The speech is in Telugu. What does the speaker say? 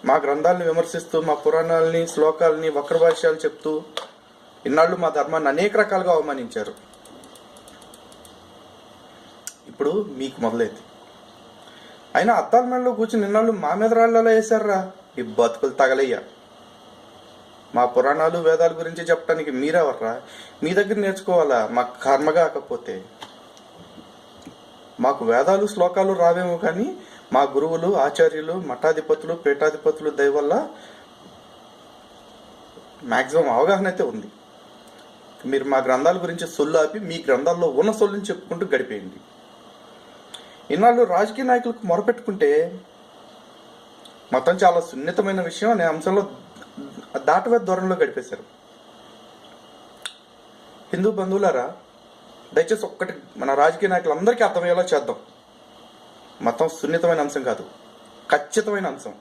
మా గ్రంథాలను విమర్శిస్తూ మా పురాణాలని శ్లోకాలని వక్రభాష్యాలు చెప్తూ ఇన్నాళ్ళు మా ధర్మాన్ని అనేక రకాలుగా అవమానించారు. ఇప్పుడు మీకు మొదలైంది. అయినా అద్దాల మేడలో కూర్చుని ఇన్నాళ్ళు మా మీద రాళ్ళలో వేశారా? ఈ బతుకులు తగలయ్యా. మా పురాణాలు వేదాల గురించి చెప్పడానికి మీరెవర్రా? మీ దగ్గర నేర్చుకోవాలా? మా కర్మ కాకపోతే. మాకు వేదాలు శ్లోకాలు రావేమో కానీ మా గురువులు, ఆచార్యులు, మఠాధిపతులు, పీఠాధిపతులు దయ వల్ల మ్యాక్సిమం అవగాహన అయితే ఉంది. మీరు మా గ్రంథాల గురించి సొల్లు ఆపి మీ గ్రంథాల్లో ఉన్న సొల్లుని చెప్పుకుంటూ గడిపేయండి. ఇన్నాళ్ళు రాజకీయ నాయకులకు మొరపెట్టుకుంటే మొత్తం చాలా సున్నితమైన విషయం అనే అంశంలో దాటవే ధోరణిలో గడిపేశారు. హిందూ బంధువులారా, దయచేసి ఒక్కటి మన రాజకీయ నాయకులందరికీ అర్థమయ్యేలా చేద్దాం. మొత్తం సున్నితమైన అంశం కాదు, ఖచ్చితమైన అంశం.